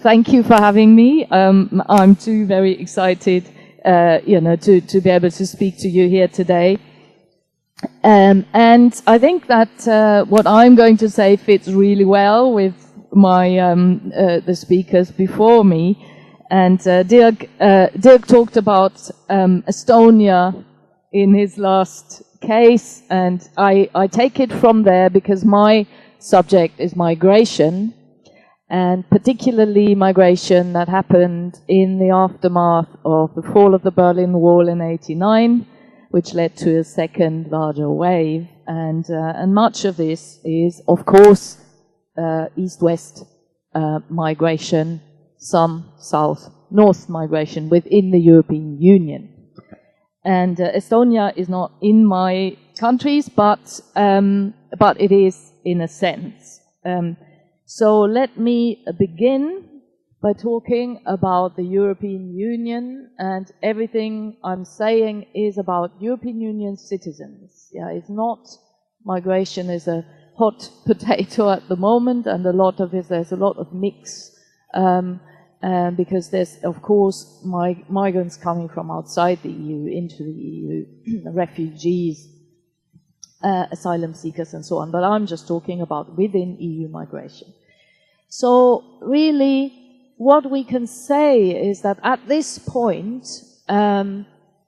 Thank you for having me. I'm too very excited, to be able to speak to you here today. And I think that what I'm going to say fits really well with my the speakers before me. And Dirk talked about Estonia in his last case, and I take it from there because my subject is migration, and particularly migration that happened in the aftermath of the fall of the Berlin Wall in '89, which led to a second larger wave. And much of this is, of course, east-west migration, some south-north migration within the European Union. And Estonia is not in my countries, but it is in a sense. So let me begin by talking about the European Union, and everything I'm saying is about European Union citizens. Yeah, it's not, migration is a hot potato at the moment, and there's a lot of mix, because there's, of course, migrants coming from outside the EU into the EU, refugees, asylum seekers and so on, but I'm just talking about within EU migration. So really, what we can say is that at this point,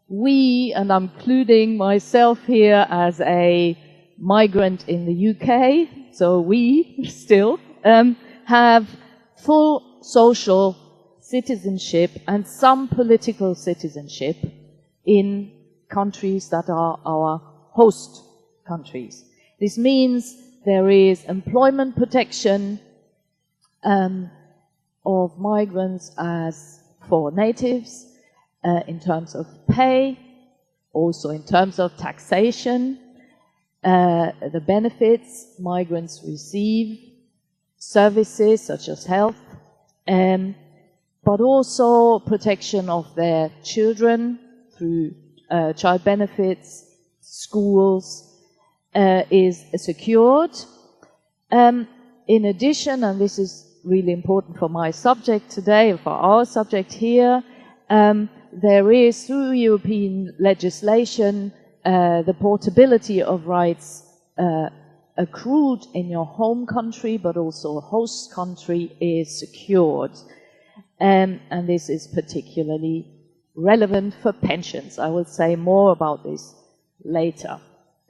we, and I'm including myself here as a migrant in the UK, so we still have full social citizenship and some political citizenship in countries that are our host countries. This means there is employment protection of migrants as for natives in terms of pay, also in terms of taxation, the benefits migrants receive, services such as health, but also protection of their children through child benefits, schools, is secured. In addition, and this is really important for my subject today, for our subject here, there is, through European legislation, the portability of rights accrued in your home country, but also host country, is secured. And this is particularly relevant for pensions. I will say more about this later.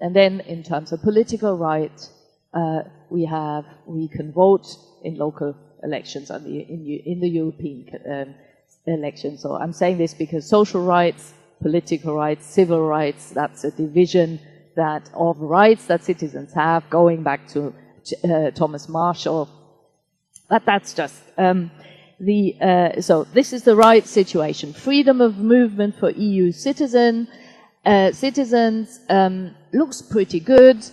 And then in terms of political rights, we can vote in local elections and in the European elections. So I'm saying this because social rights, political rights, civil rights, that's a division of rights that citizens have, going back to Thomas Marshall. But that's just so this is the right situation. Freedom of movement for EU citizens looks pretty good,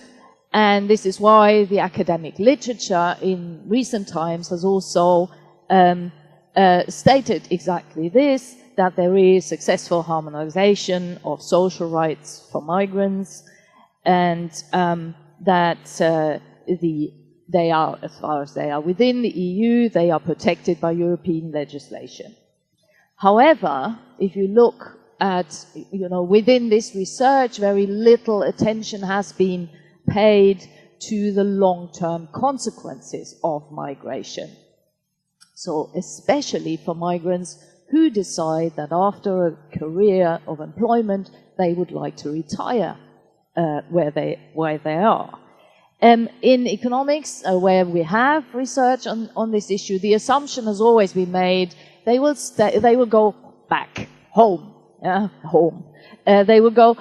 and this is why the academic literature in recent times has also stated exactly this, that there is successful harmonization of social rights for migrants, and that they are, as far as they are within the EU, they are protected by European legislation. However, if you look at, within this research, very little attention has been paid to the long-term consequences of migration. So especially for migrants who decide that after a career of employment, they would like to retire where they are. In economics, where we have research on this issue, the assumption has always been made they will go back home. They will go,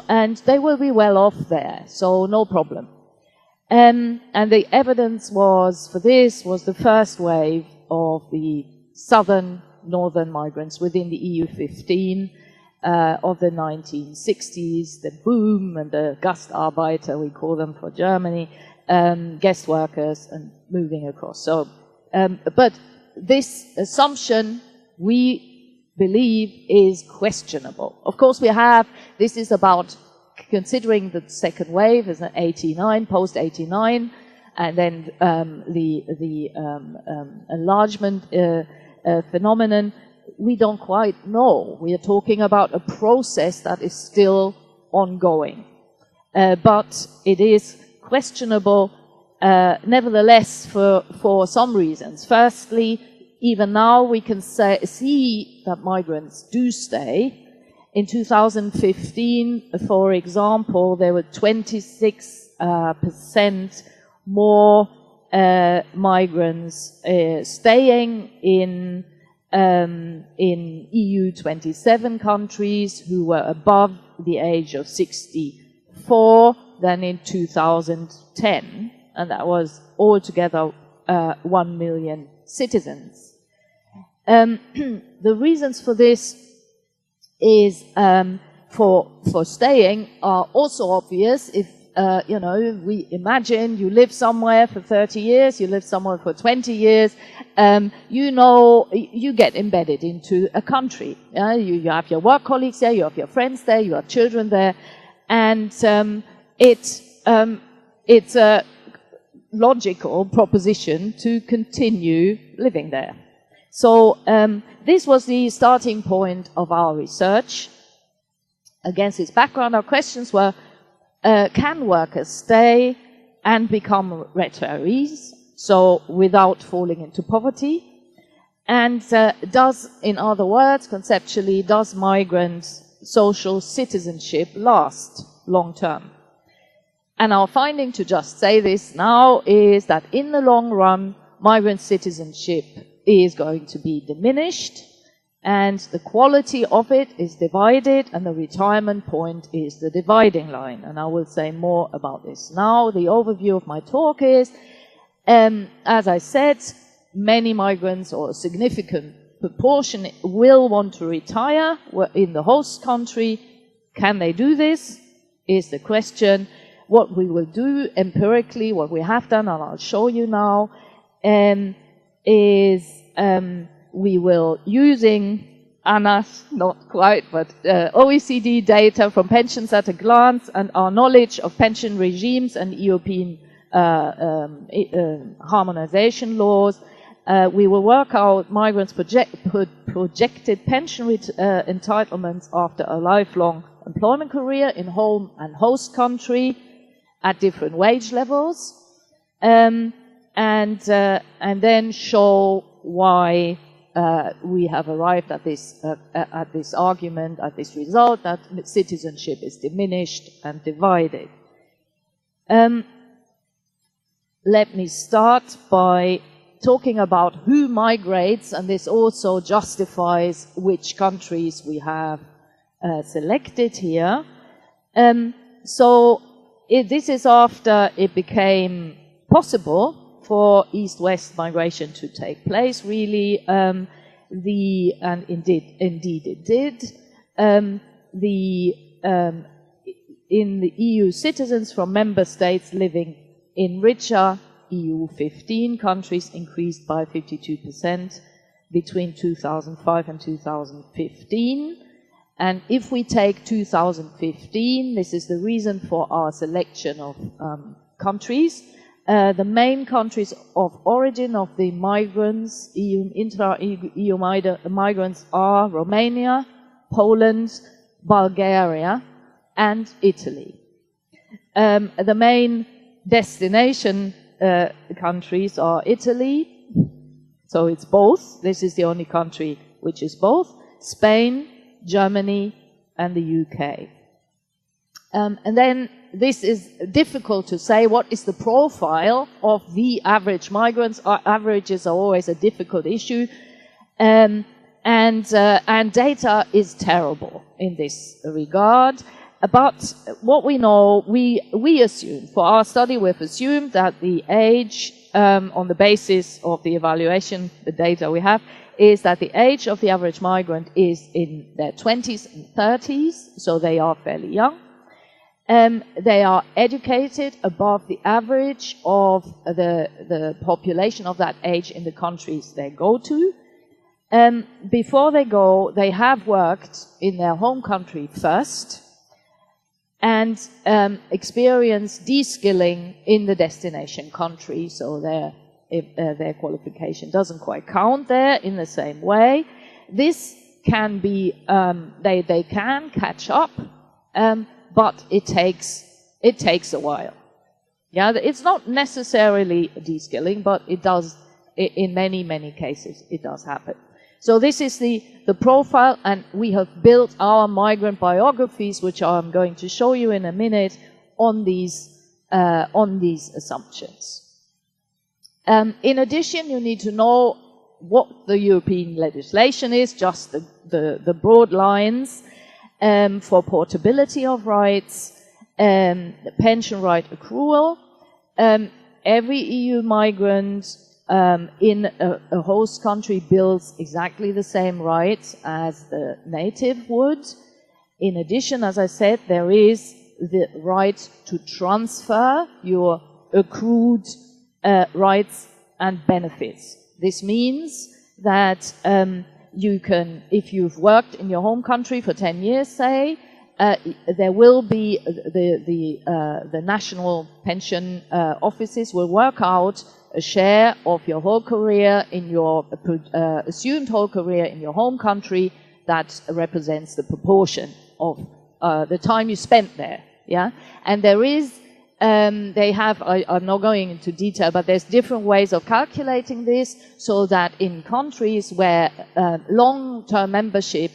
and they will be well off there, so no problem. And the evidence for this was the first wave of the northern migrants within the EU 15 of the 1960s, the boom and the Gastarbeiter, we call them for Germany, guest workers and moving across. So, but this assumption, we believe, is questionable. Of course, this is about considering the second wave as an 89, post-89, and then the enlargement phenomenon, we don't quite know. We are talking about a process that is still ongoing. But it is questionable, nevertheless, for some reasons. Firstly, even now we can see that migrants do stay. In 2015, for example, there were 26% more migrants staying in EU 27 countries who were above the age of 64 than in 2010, and that was altogether 1 million citizens. The reasons for this is for staying are also obvious. If you know, we imagine you live somewhere for 30 years, you live somewhere for 20 years, you know, you get embedded into a country. You have your work colleagues there, you have your friends there, you have children there, and it's a logical proposition to continue living there. So this was the starting point of our research. Against this background, our questions were, can workers stay and become retirees, so without falling into poverty? And does, in other words, conceptually, does migrant social citizenship last long term? And our finding, to just say this now, is that in the long run, migrant citizenship is going to be diminished, and the quality of it is divided, and the retirement point is the dividing line. And I will say more about this now. The overview of my talk is, as I said, many migrants, or a significant proportion, will want to retire in the host country. Can they do this? Is the question. What we will do empirically, what we have done, and I'll show you now, is we will, using ANAS, not quite, but OECD data from Pensions at a Glance and our knowledge of pension regimes and European harmonization laws, we will work out migrants' projected pension entitlements after a lifelong employment career in home and host country at different wage levels, and then show why we have arrived at this argument, at this result, that citizenship is diminished and divided. Let me start by talking about who migrates, and this also justifies which countries we have selected here. This is after it became possible for East-West migration to take place, really, and indeed it did. In the EU, citizens from member states living in richer EU 15 countries increased by 52% between 2005 and 2015. And if we take 2015, this is the reason for our selection of countries. The main countries of origin of the migrants, intra-EU migrants, are Romania, Poland, Bulgaria, and Italy. The main destination countries are Italy, so it's both. This is the only country which is both. Spain, Germany, and the UK. And then this is difficult to say. What is the profile of the average migrants? Averages are always a difficult issue. And data is terrible in this regard. But what we know, we assume, for our study, we've assumed that the age, on the basis of the evaluation, the data we have, is that the age of the average migrant is in their 20s and 30s, so they are fairly young. They are educated above the average of the population of that age in the countries they go to. Before they go, they have worked in their home country first. and experience de-skilling in the destination country, so their qualification doesn't quite count there in the same way. This can be, they can catch up, but it takes a while. Yeah, it's not necessarily de-skilling, but it does, in many, many cases, it does happen. So this is the profile, and we have built our migrant biographies, which I'm going to show you in a minute, on these assumptions. In addition, you need to know what the European legislation is, just the broad lines for portability of rights, the pension right accrual. Every EU migrant in a host country builds exactly the same rights as the native would. In addition, as I said, there is the right to transfer your accrued rights and benefits. This means that you can, if you've worked in your home country for 10 years, say, there will be the national pension offices will work out a share of your whole career in your assumed whole career in your home country that represents the proportion of the time you spent there. Yeah, and there is they have, I'm not going into detail, but there's different ways of calculating this, so that in countries where long-term membership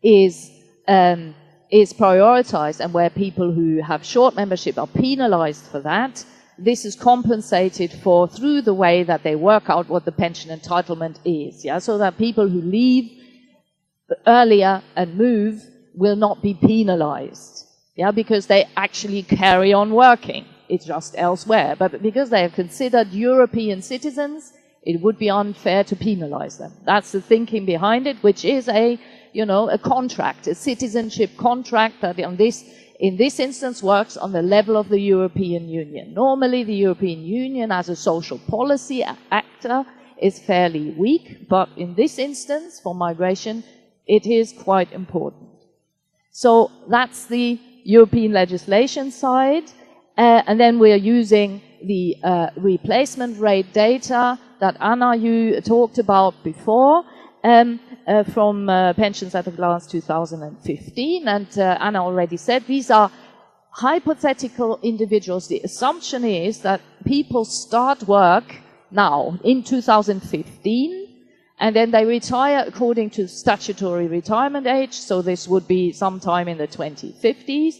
is prioritized and where people who have short membership are penalized for that, this is compensated for through the way that they work out what the pension entitlement is. Yeah, so that people who leave earlier and move will not be penalized. Yeah, because they actually carry on working. It's just elsewhere. But because they are considered European citizens, it would be unfair to penalize them. That's the thinking behind it, which is a contract, a citizenship contract that in this instance works on the level of the European Union. Normally, the European Union as a social policy actor is fairly weak, but in this instance, for migration, it is quite important. So that's the European legislation side, and then we are using the replacement rate data that Anna, you talked about before, from Pensions at a Glance 2015, and Anna already said these are hypothetical individuals. The assumption is that people start work now in 2015, and then they retire according to statutory retirement age, so this would be sometime in the 2050s.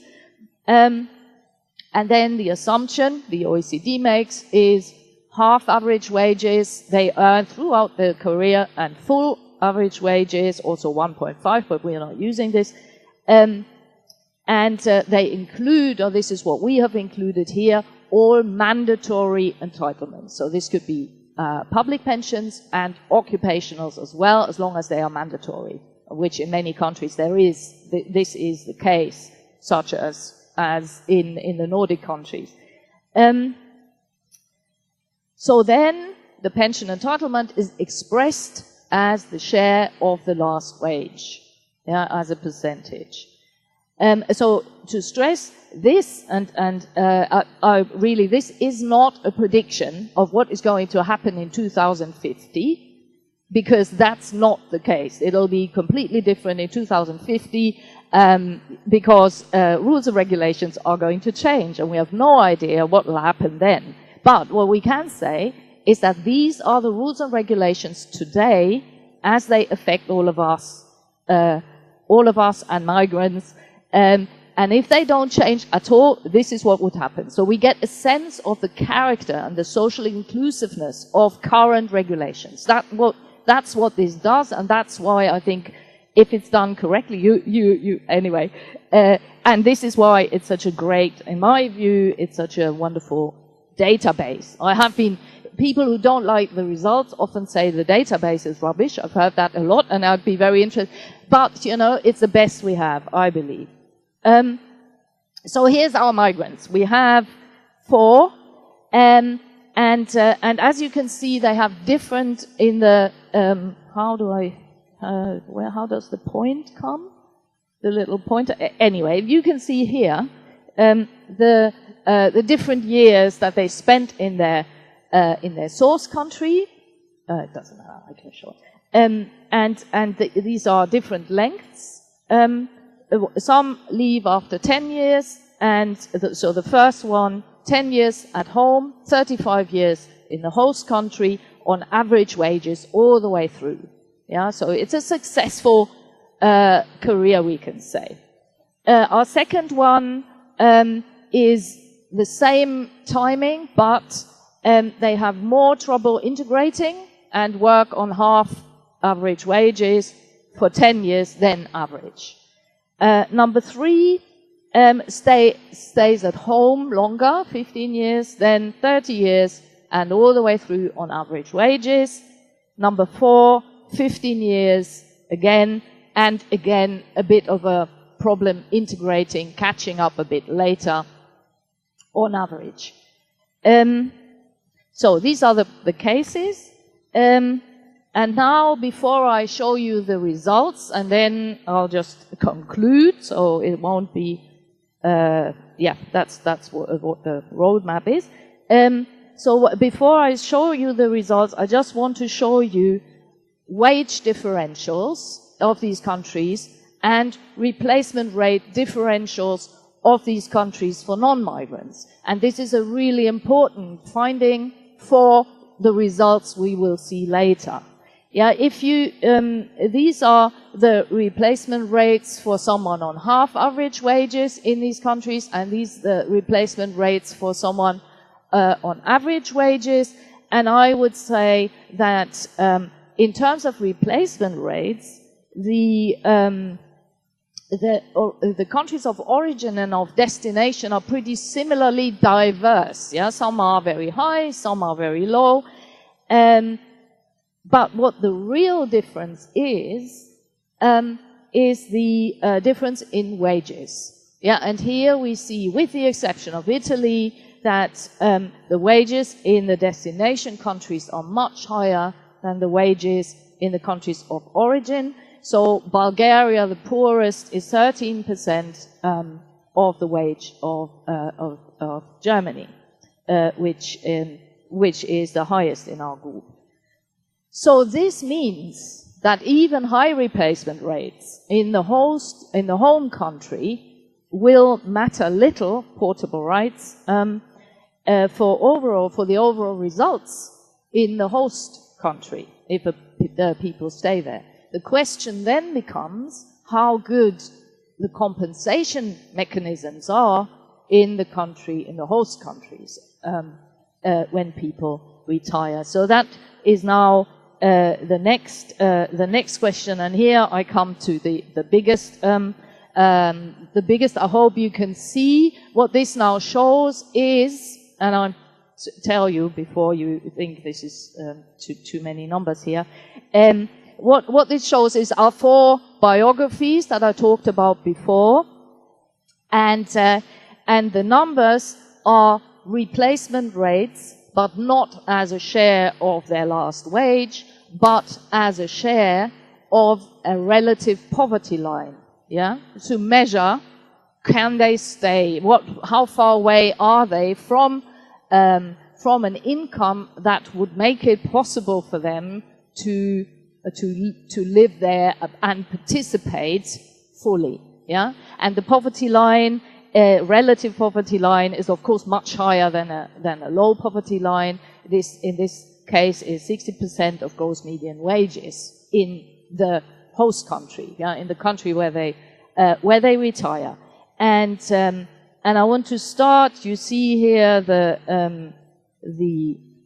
And then the assumption the OECD makes is half average wages they earn throughout their career, and full average wages, also 1.5, but we are not using this. They include, or this is what we have included here, all mandatory entitlements. So this could be public pensions and occupationals as well, as long as they are mandatory, which in many countries there is. This is the case, such as in the Nordic countries. So then the pension entitlement is expressed as the share of the last wage, yeah, as a percentage. So to stress this, really, this is not a prediction of what is going to happen in 2050, because that's not the case. It'll be completely different in 2050, because rules and regulations are going to change, and we have no idea what will happen then. But what we can say is that these are the rules and regulations today as they affect all of us and migrants. And if they don't change at all, this is what would happen. So we get a sense of the character and the social inclusiveness of current regulations. That's what this does, and that's why I think if it's done correctly, anyway. And this is why it's such a great, in my view, it's such a wonderful database. People who don't like the results often say the database is rubbish. I've heard that a lot, and I'd be very interested. But, it's the best we have, I believe. So here's our migrants. We have 4, and as you can see, they have different in the, how does the point come? The little pointer. Anyway, you can see here, the different years that they spent in their source country. It doesn't matter, I can show it. These are different lengths. Some leave after 10 years, and so the first one, 10 years at home, 35 years in the host country on average wages all the way through. Yeah, so it's a successful career, we can say. Our second one is the same timing, but they have more trouble integrating and work on half average wages for 10 years than average. Number 3 stays at home longer, 15 years, then 30 years, and all the way through on average wages. Number 4, 15 years again, and again a bit of a problem integrating, catching up a bit later on average. So these are the cases. And now, before I show you the results, and then I'll just conclude, so it won't be, that's what the roadmap is. So before I show you the results, I just want to show you wage differentials of these countries and replacement rate differentials of these countries for non-migrants. And this is a really important finding for the results we will see later. Yeah, if you, these are the replacement rates for someone on half average wages in these countries, and these the replacement rates for someone on average wages. And I would say that in terms of replacement rates, the countries of origin and of destination are pretty similarly diverse. Yeah, some are very high, some are very low. But what the real difference is the difference in wages. Yeah, and here we see, with the exception of Italy, that the wages in the destination countries are much higher than the wages in the countries of origin. So Bulgaria, the poorest, is 13% of the wage of Germany, which is the highest in our group. So this means that even high replacement rates in the home country will matter little, portable rights, for the overall results in the host country, if the people stay there. The question then becomes how good the compensation mechanisms are in the country, in the host countries, when people retire. So that is now the next question, and here I come to the biggest. The biggest. I hope you can see what this now shows is, and I'll tell you before you think this is too many numbers here. What this shows is our 4 biographies that I talked about before, and the numbers are replacement rates, but not as a share of their last wage, but as a share of a relative poverty line. Yeah, to measure, can they stay? How far away are they from an income that would make it possible for them to live there and participate fully? Yeah, and the poverty line, relative poverty line, is of course much higher than a low poverty line. This, in this case, is 60% of gross median wages in the host country. Yeah, in the country where they retire. And I want to start. You see here the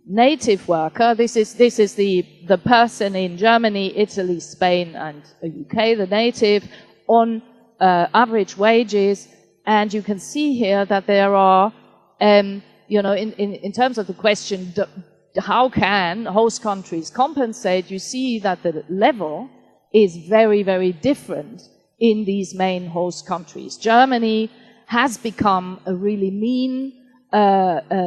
native worker. This is the person in Germany, Italy, Spain, and the UK. The native on average wages. And you can see here that there are, in terms of the question, how can host countries compensate? You see that the level is very, very different in these main host countries. Germany has become a really mean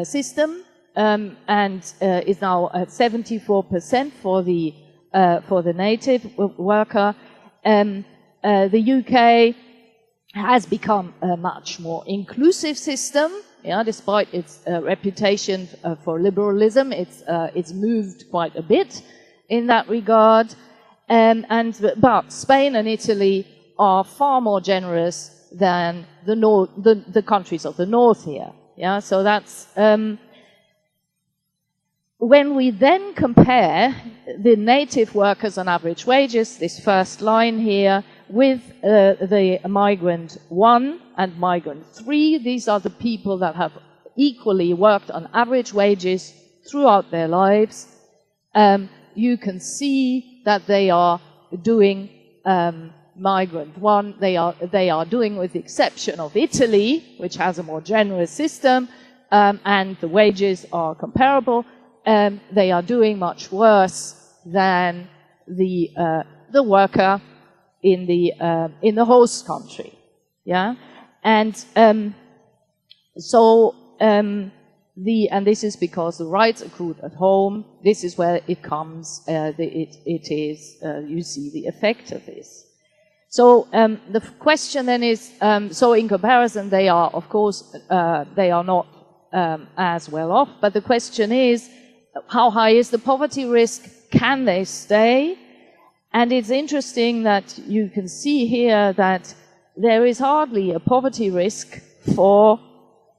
system, and is now at 74% for the native worker. The UK has become a much more inclusive system. Yeah, despite its reputation for liberalism, it's moved quite a bit in that regard. But Spain and Italy are far more generous than the countries of the north here. Yeah, so that's when we then compare the native workers on average wages, this first line here, with the migrant 1 and migrant 3, these are the people that have equally worked on average wages throughout their lives. You can see that they are doing migrant 1, they are doing, with the exception of Italy, which has a more generous system, and the wages are comparable. They are doing much worse than the worker in the host country. Yeah, and and this is because the rights accrued at home. This is where it comes. You see the effect of this. So the question then is, so in comparison, they are, of course, they are not as well off. But the question is, how high is the poverty risk? Can they stay? And it's interesting that you can see here that there is hardly a poverty risk for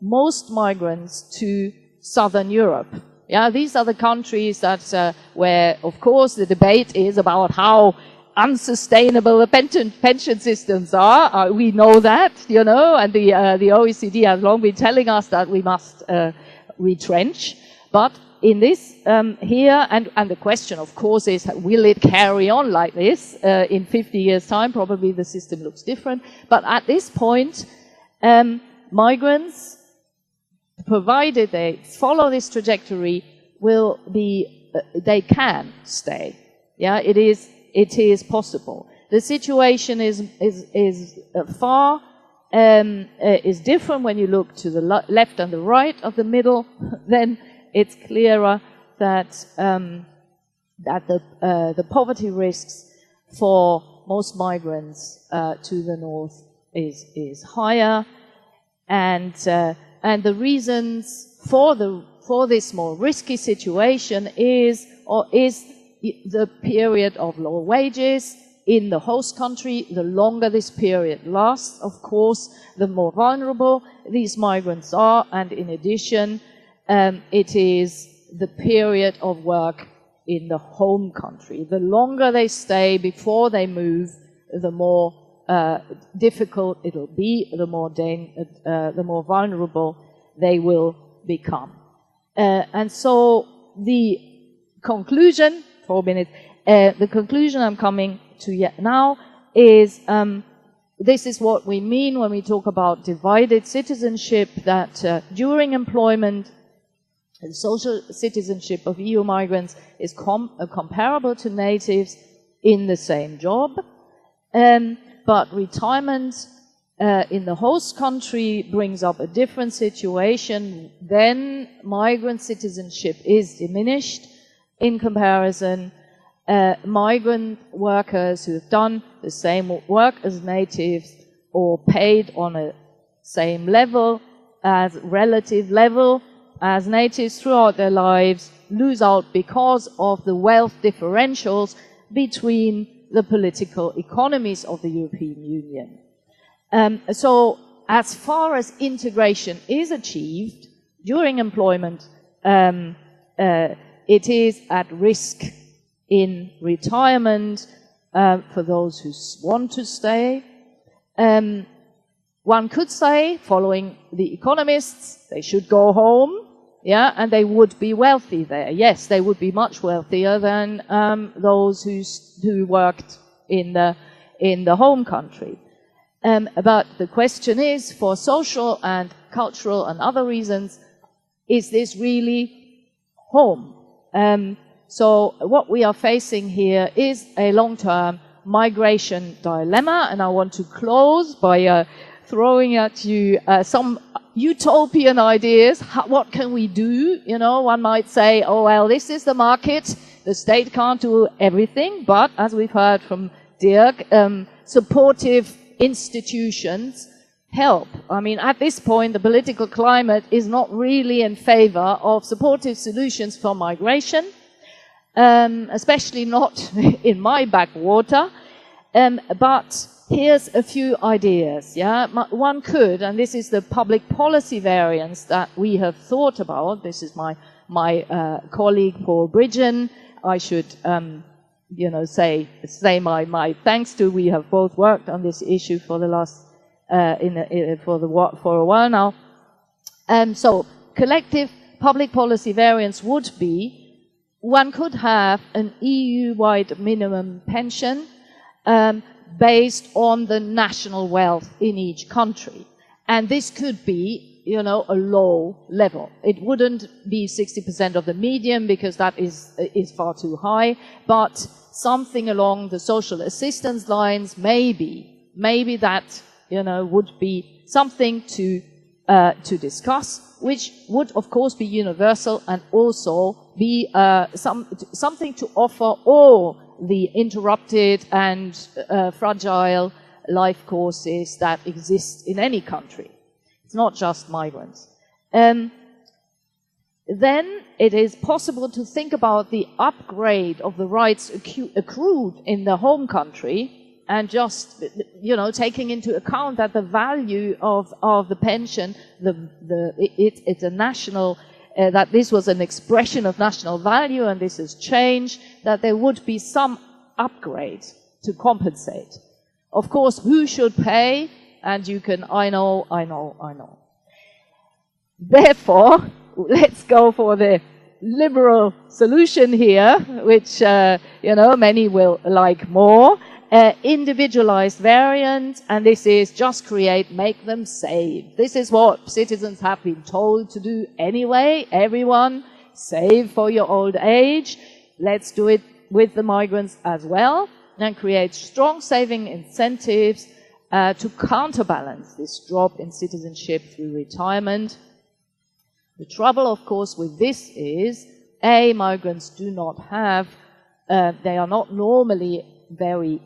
most migrants to Southern Europe. Yeah, these are the countries that where, of course, the debate is about how unsustainable the pension systems are. We know that, you know, and the OECD has long been telling us that we must retrench. But in this here, and the question, of course, is, will it carry on like this? In 50 years' time, probably the system looks different. But at this point, migrants, provided they follow this trajectory, will be, they can stay. Yeah, it is possible. The situation is different when you look to the left and the right of the middle. Then it's clearer that the poverty risks for most migrants to the north is higher, and the reasons for this more risky situation is the period of low wages in the host country. The longer this period lasts, of course, the more vulnerable these migrants are, and in addition, it is the period of work in the home country. The longer they stay before they move, the more difficult it'll be, the more vulnerable they will become. And so the conclusion, 4 minutes, the conclusion I'm coming to yet now is this is what we mean when we talk about divided citizenship, that during employment, the social citizenship of EU migrants is comparable to natives in the same job. But retirement in the host country brings up a different situation. Then migrant citizenship is diminished in comparison. Migrant workers who have done the same work as natives or paid on a same level, as relative level as natives throughout their lives, lose out because of the wealth differentials between the political economies of the European Union. So as far as integration is achieved during employment, it is at risk in retirement for those who want to stay. One could say, following the economists, they should go home, yeah, and they would be wealthy there. Yes, they would be much wealthier than those who worked in the home country. But the question is, for social and cultural and other reasons, is this really home? So what we are facing here is a long-term migration dilemma, and I want to close by throwing at you some utopian ideas. What can we do? You know, one might say, oh, well, this is the market. The state can't do everything, but as we've heard from Dirk, supportive institutions help. I mean, at this point, the political climate is not really in favor of supportive solutions for migration, especially not in my backwater. But here's a few ideas. Yeah, one could, and this is the public policy variance that we have thought about. This is my colleague Paul Bridgen. I should, say my thanks to. We have both worked on this issue for the last for a while now. So collective public policy variance would be, one could have an EU-wide minimum pension based on the national wealth in each country. And this could be, a low level. It wouldn't be 60% of the median because that is far too high, but something along the social assistance lines, maybe that would be something to discuss, which would, of course, be universal and also be something to offer all the interrupted and fragile life courses that exist in any country. It's not just migrants. Then it is possible to think about the upgrade of the rights accrued in the home country, and just, taking into account that the value of the pension, it's a national, that this was an expression of national value and this has changed, that there would be some upgrade to compensate. Of course, who should pay? And you can, I know. Therefore, let's go for the liberal solution here, which, many will like more. Individualized variant, and this is just make them save. This is what citizens have been told to do anyway. Everyone, save for your old age. Let's do it with the migrants as well, and create strong saving incentives to counterbalance this drop in citizenship through retirement. The trouble, of course, with this is, migrants do not have, they are not normally very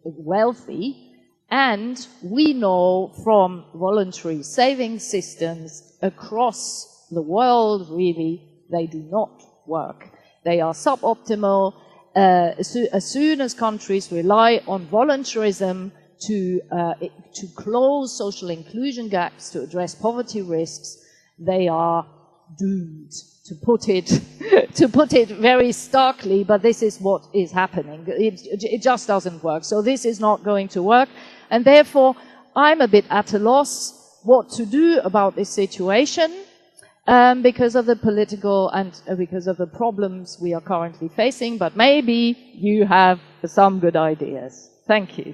wealthy, and we know from voluntary saving systems across the world, really, they do not work. They are suboptimal. As soon as countries rely on voluntarism to close social inclusion gaps, to address poverty risks, they are doomed, to put it very starkly, but this is what is happening. It just doesn't work. So this is not going to work, and therefore I'm a bit at a loss what to do about this situation, because of the political and because of the problems we are currently facing, but maybe you have some good ideas. Thank you.